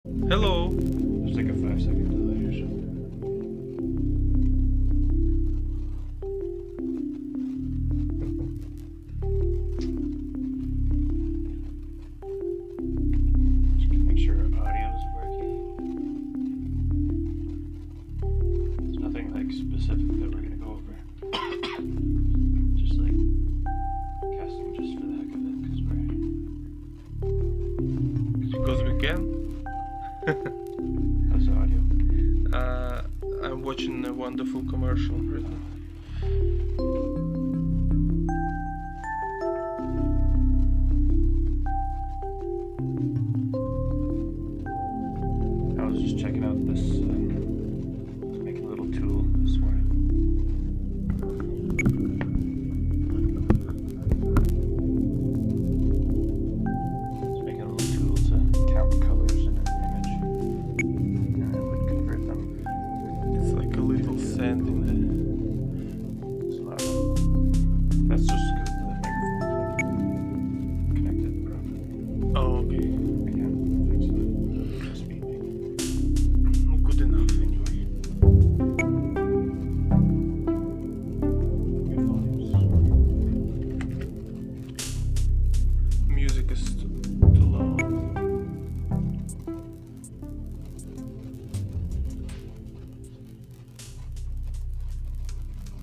Hello. There's like a 5-second delay or something. Just make sure our audio is working. There's nothing like specific that we're gonna go over. Just like casting just for the heck of it, Because we can. how's the audio? I'm watching a wonderful commercial right now. I was just checking out this, making a little tool this morning. Just making a little tool to count colors in an image, and it would convert them. It's like a little sand in It's loud. That's just because the microphone's connected properly. the. Oh, okay. I can't fix the speaking. Good enough anyway. Good volumes. Music is too loud.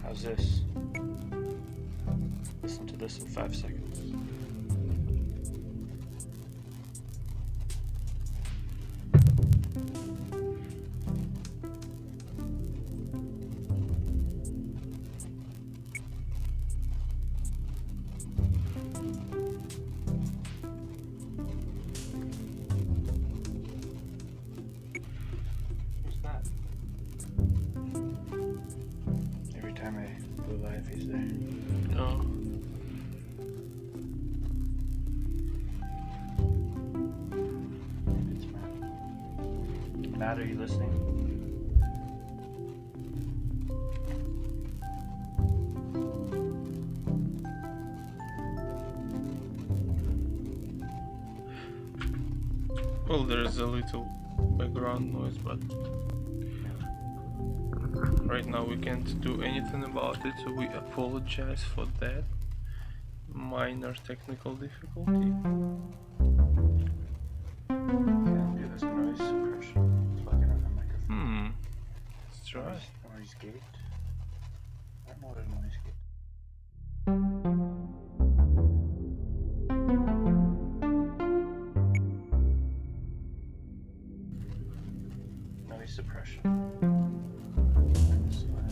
How's this? Listen to this in 5 seconds. Who's that? Every time I go live, he's there. Oh. It's Matt. Matt, are you listening? Well, there's a little background noise, but right now we can't do anything about it, so we apologize for that. Minor technical difficulty. Can't do this noise suppression. Plugging in the microphone. Let's try. Noise gate. I don't know what a noise gate. Noise suppression. Suppression.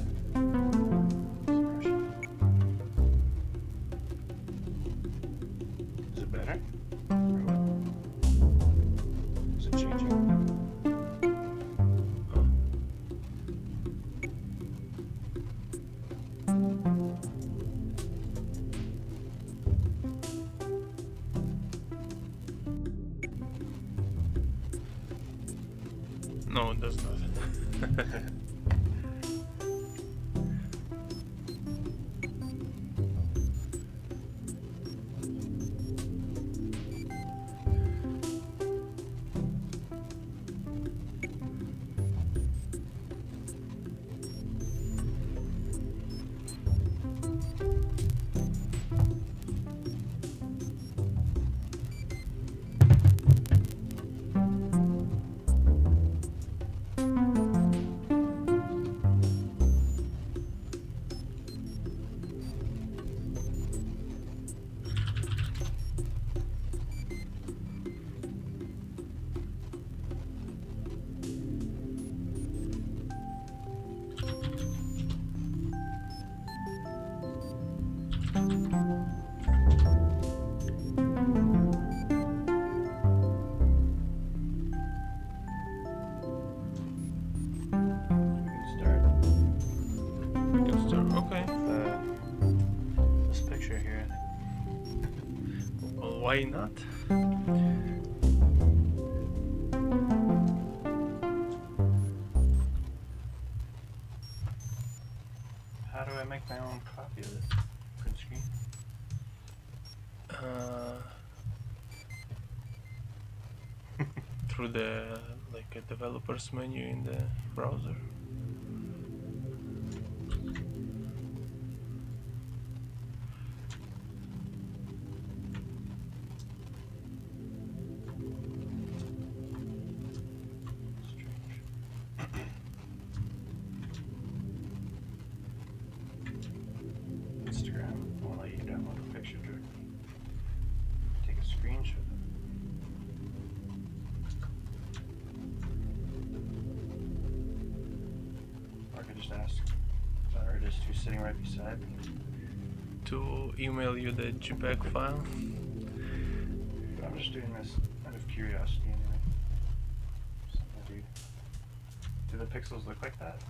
Is it better? Or what? Is it changing? No, it does not. Okay. This picture here. Well, why not? How do I make my own copy of this print screen? through the like a developer's menu in the browser. Instagram won't let you download a picture directly. Take a screenshot of it. Or I could just ask the artist who's sitting right beside me. To email you the JPEG file. But I'm just doing this out of curiosity anyway. So, do the pixels look like that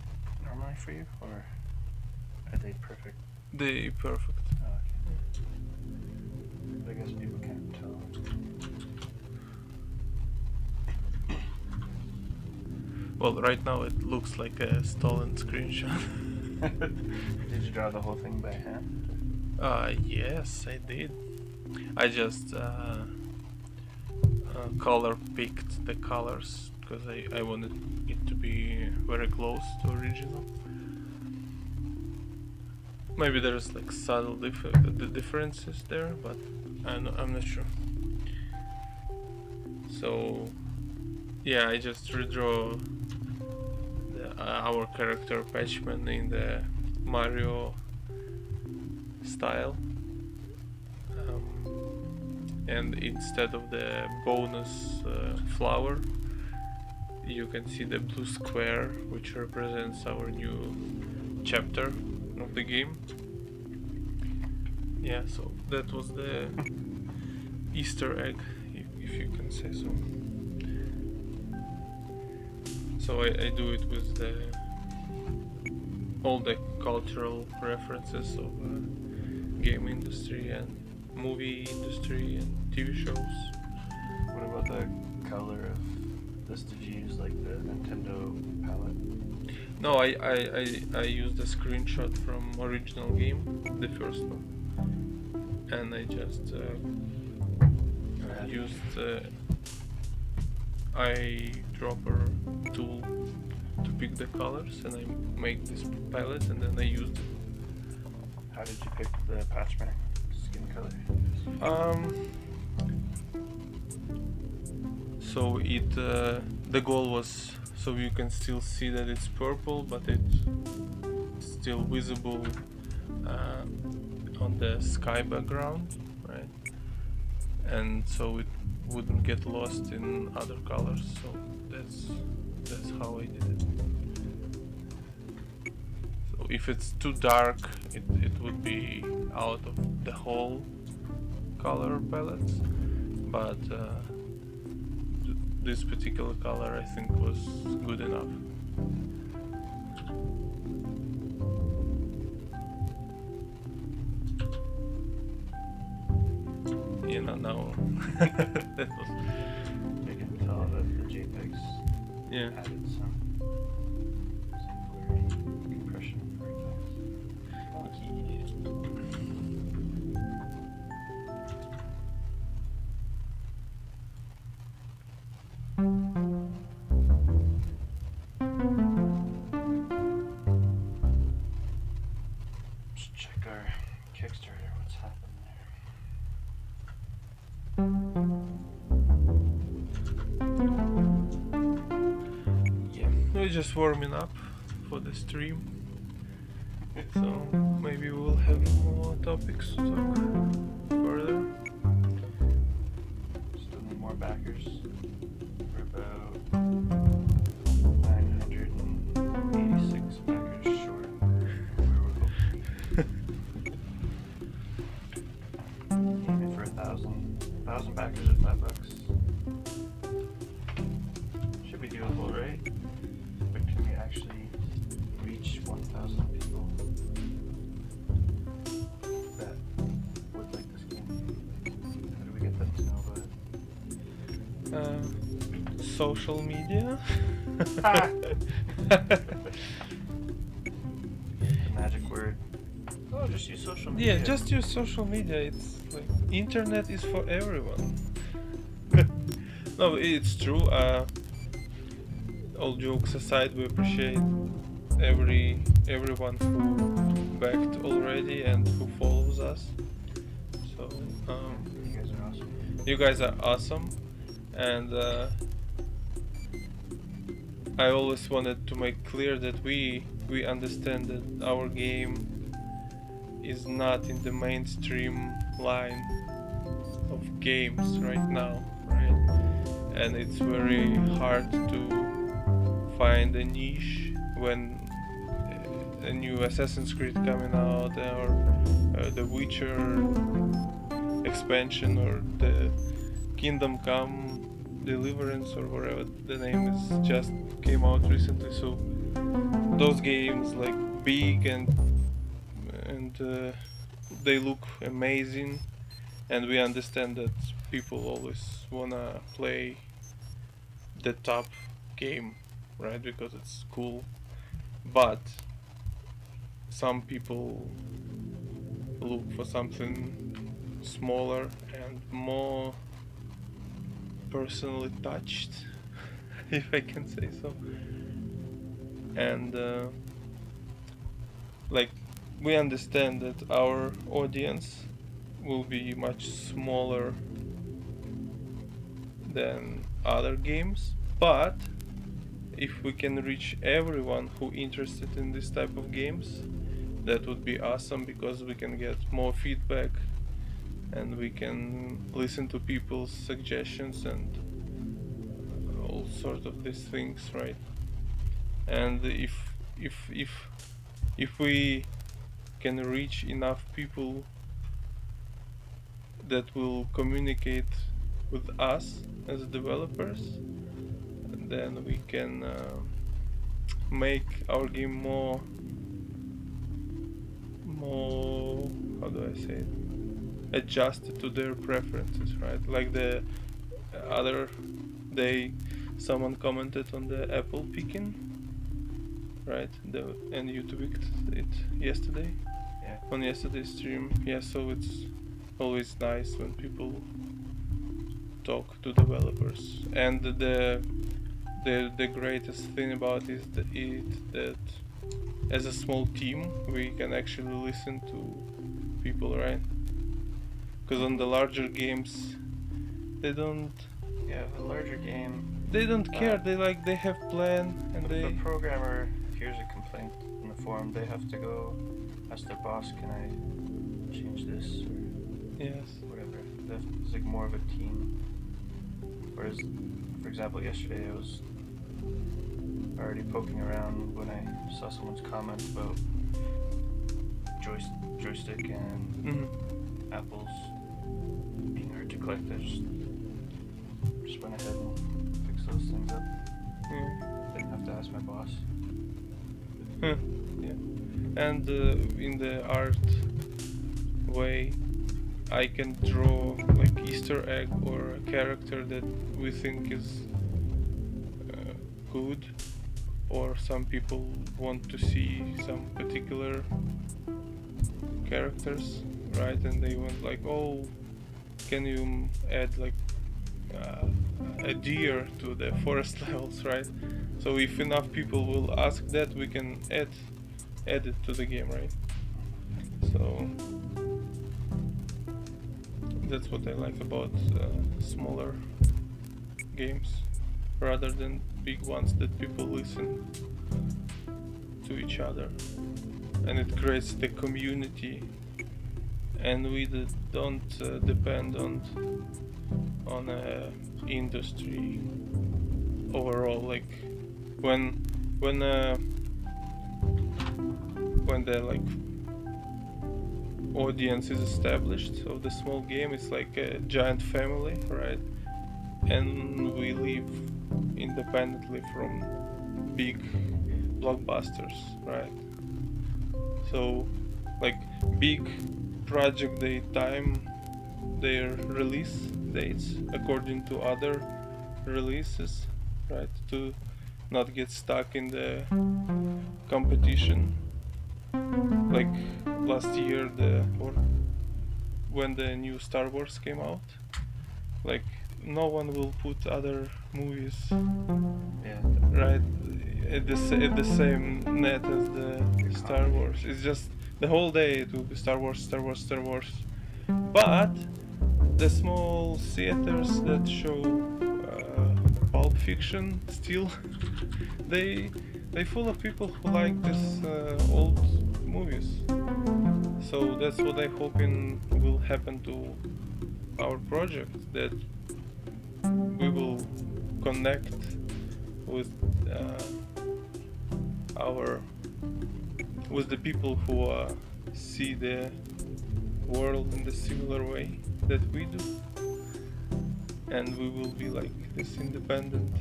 normally for you, or are they perfect? They perfect. Oh, okay. But I guess people can't tell. Well, right now it looks like a stolen screenshot. Did you draw the whole thing by hand? Yes, I did. I just color picked the colors because I wanted it to be very close to original. Maybe there's like subtle differences there, but I'm not sure. So yeah, I just redraw our character Patchman in the Mario style, and instead of the bonus flower, you can see the blue square, which represents our new chapter of the game. Yeah, so that was the Easter egg, if you can say so. So I do it with all the cultural references of game industry and movie industry and TV shows. What about the color of this? Did you use like the Nintendo palette? No, I used a screenshot from original game, the first one, and I just used eyedropper tool to pick the colors, and I make this palette, and then I used it. How did you pick the Patchman skin color? So it the goal was so you can still see that it's purple, but it's still visible on the sky background, right? And so it wouldn't get lost in other colors. So that's how I did it. So if it's too dark, it would be out of the whole color palette, but this particular color I think was good enough. You know, now that was, You can tell that the JPEGs yeah. added some blurry compression very fast. Let's check our Kickstarter, what's happened there. Yeah, we're just warming up for the stream, so maybe we'll have more topics to talk further. Still need more backers. We're about 986 backers short where we're hoping. Aiming for 1,000 backers at $5. Should be doable, right? But can we actually reach 1,000 people that would like this game? How do we get them to know about it? Social media. The magic word. Oh, just use social media. Yeah, just use social media. It's like internet is for everyone. No, it's true. All jokes aside, we appreciate everyone who backed already and who follows us. So You guys are awesome. you guys are awesome, and I always wanted to make clear that we understand that our game is not in the mainstream line of games right now, right? And it's very hard to find a niche when a new Assassin's Creed coming out, or the Witcher expansion, or the Kingdom Come Deliverance, or whatever the name is, just came out recently. So those games like big and they look amazing, and we understand that people always wanna play the top game, right? Because it's cool. But some people look for something smaller and more personally touched, if I can say so. And like, we understand that our audience will be much smaller than other games, but if we can reach everyone who interested in this type of games, that would be awesome, because we can get more feedback and we can listen to people's suggestions and all sorts of these things, right? And if we can reach enough people that will communicate with us as developers, then we can make our game more, how do I say it, adjusted to their preferences, right? Like the other day someone commented on the apple picking, right? And you tweaked it yesterday. Yeah. On yesterday's stream. Yeah, so it's always nice when people talk to developers. And the greatest thing about is that as a small team we can actually listen to people, right? Because on the larger games they don't The larger game. they don't care. They have plan, and If they a programmer hears a complaint in the forum, they have to go ask their boss, "Can I change this?" or yes. whatever. It's like more of a team. Whereas, for example, yesterday I was already poking around when I saw someone's comment about joystick and Mm-hmm. apples being hard to collect. I just went ahead and fixed those things up. Yeah. Didn't have to ask my boss. Yeah. And in the art way, I can draw like Easter egg or a character that we think is good, or some people want to see some particular characters, right? And they want like, oh, can you add like a deer to the forest levels, right? So if enough people will ask that, we can add it to the game, right? So that's what I like about smaller games rather than big ones that people listen to each other, and it creates the community, and we don't depend on a industry overall. Like when the like audience is established of the small game, it's like a giant family, right? And we live independently from big blockbusters, right? So like big project, they time their release dates according to other releases, right? To not get stuck in the competition. Like last year, or when the new Star Wars came out, like no one will put other movies Yeah. right at the same net as the Star Wars. It's just the whole day it will be Star Wars, Star Wars, Star Wars. But the small theaters that show Pulp Fiction still they full of people who like this old movies. So that's what I hoping will happen to our project, that we will connect with our with the people who see the world in the similar way that we do, and we will be like this independent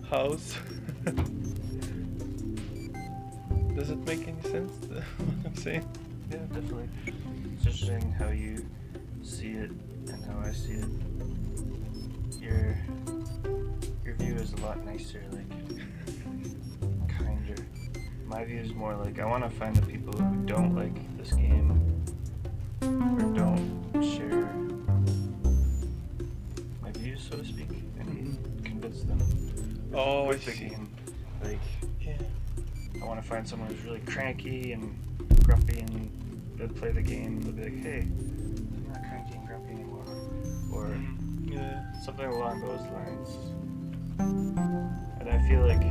house. Does it make any sense what I'm saying? Yeah, definitely. It's interesting how you see it and how I see it. Your view is a lot nicer, like kinder. My view is more like I want to find the people who don't like this game or don't share my views, so to speak, and convince them Oh, with I the see. game. Like, Yeah. I want to find someone who's really cranky and grumpy and they'll play the game and they'll be like, hey, I'm not cranky and grumpy anymore. Or Yeah. something along those lines. And I feel like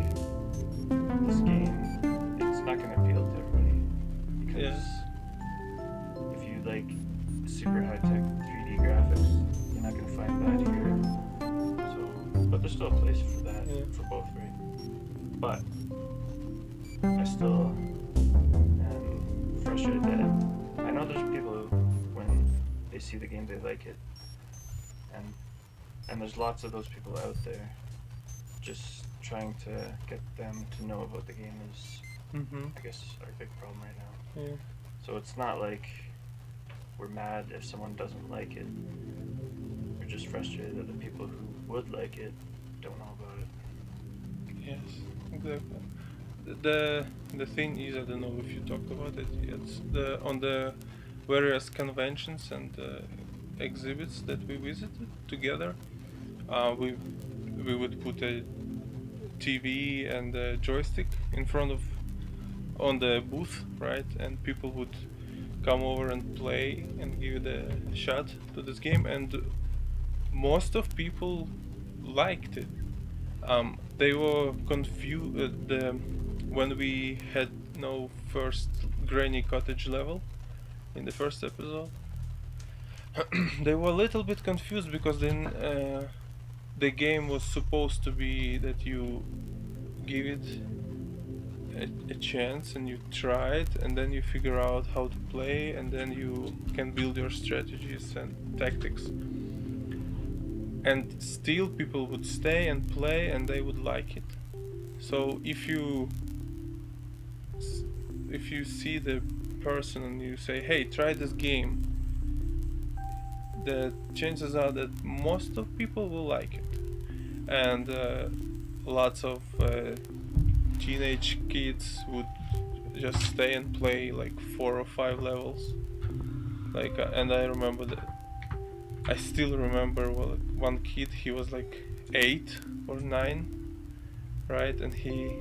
this game, it's not going to appeal to everybody. Because if you like super high-tech 3D graphics, you're not going to find that here. So, but there's still a place for that, for both, right? But I still am frustrated that I know there's people who, when they see the game, they like it. And there's lots of those people out there. Just trying to get them to know about the game is, I guess, our big problem right now. Yeah. So it's not like we're mad if someone doesn't like it. We're just frustrated that the people who would like it don't know about it. Yes, exactly. The thing is, I don't know if you talked about it yet. On the various conventions and exhibits that we visited together, we would put a TV and a joystick in front of on the booth, right? And people would come over and play and give the shot to this game, and most of people liked it. They were confused when we had no first Granny Cottage level in the first episode. They were a little bit confused because then the game was supposed to be that you give it a chance and you try it, and then you figure out how to play, and then you can build your strategies and tactics. And still people would stay and play and they would like it. So if you see the person and you say, hey, try this game, the chances are that most of people will like it. And lots of teenage kids would just stay and play like 4 or 5 levels. Like, and I remember that. I still remember one kid. He was like 8 or 9, right? And he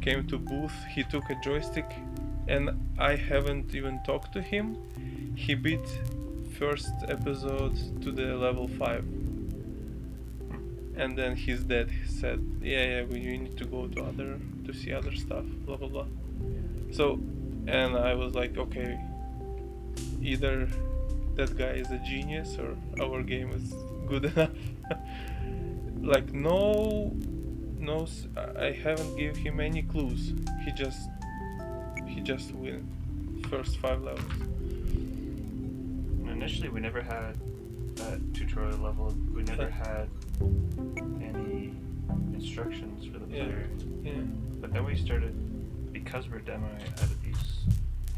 came to booth. He took a joystick, and I haven't even talked to him. He beat first episode to the level 5. And then his dad said, yeah, we need to go to see other stuff, blah blah blah. So, and I was like, okay, either that guy is a genius or our game is good enough. Like I haven't give him any clues. He just win first 5 levels. Initially, we never had that tutorial level. We never had any instructions for the player. Yeah. But then we started, because we're demoing, it added these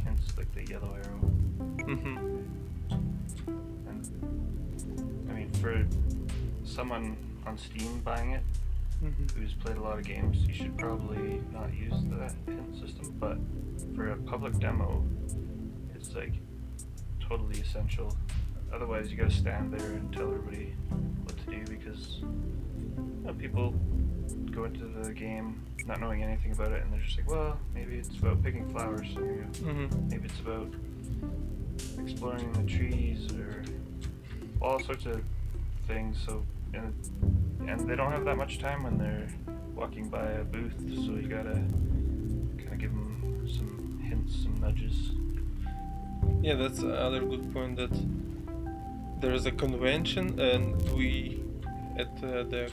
hints like the yellow arrow. And I mean, for someone on Steam buying it, who's played a lot of games, you should probably not use that hint system. But for a public demo, it's like totally essential. Otherwise, you gotta stand there and tell everybody what to do because people go into the game not knowing anything about it, and they're just like, well, maybe it's about picking flowers, so here you go. Maybe it's about exploring the trees or all sorts of things. So and they don't have that much time when they're walking by a booth, so you gotta kind of give them some hints, some nudges. Yeah, that's another good point, that there is a convention and we at the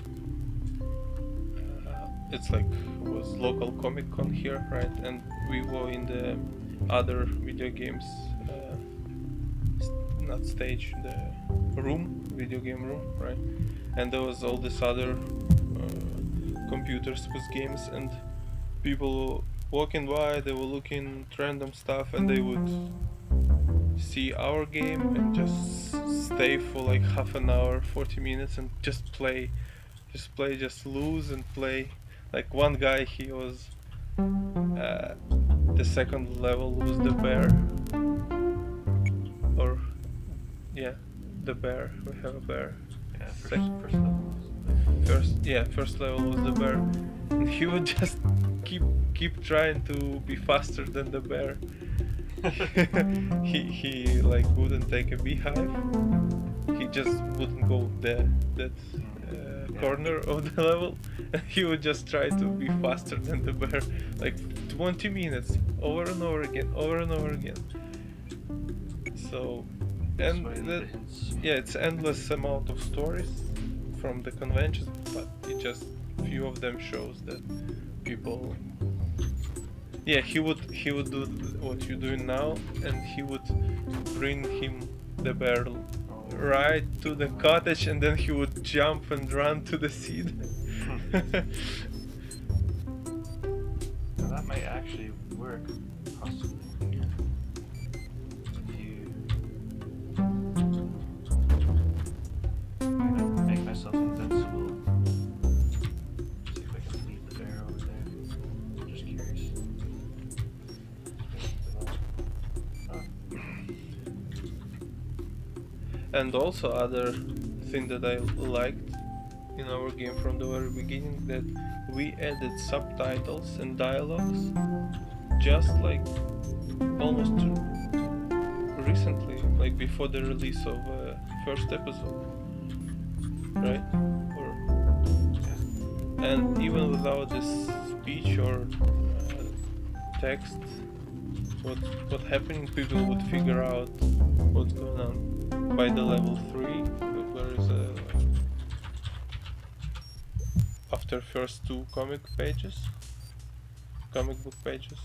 it's like was local Comic Con here, right? And we were in the other video games not stage, the room, video game room, right? And there was all this other computers with games, and people walking by, they were looking at random stuff, and they would see our game and just stay for like half an hour, 40 minutes, and just play, just lose and play. Like one guy, he was the second level was the bear, or yeah, the bear. We have a bear. Yeah, first level. First level was the bear, and he would just keep trying to be faster than the bear. he like wouldn't take a beehive. He just wouldn't go that corner of the level, and he would just try to be faster than the bear, like 20 minutes over and over again. So, and it's endless amount of stories from the conventions, but it just few of them shows that people. Yeah, he would do what you're doing now, and he would bring him the barrel right to the cottage, and then he would jump and run to the seed. Now that might actually work, possibly. If you make myself invincible, see if I can leave the bear over there. I'm just curious. And also other thing that I liked in our game from the very beginning, that we added subtitles and dialogues just like almost recently, like before the release of first episode, right? And even without this speech or text, what happening, people would figure out what's going on by the level 3, where is after first 2 comic book pages,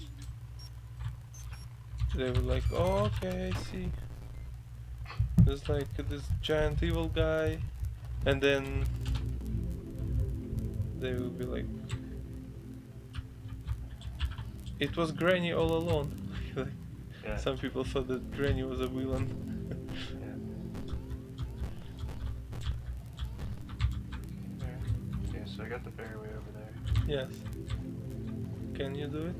they were like, oh, okay, I see, there's like this giant evil guy, and then they will be like, it was Granny all along. Like, Yeah. some people thought that Granny was a villain. Okay, so I got the bear way over there. Yes. Can you do it?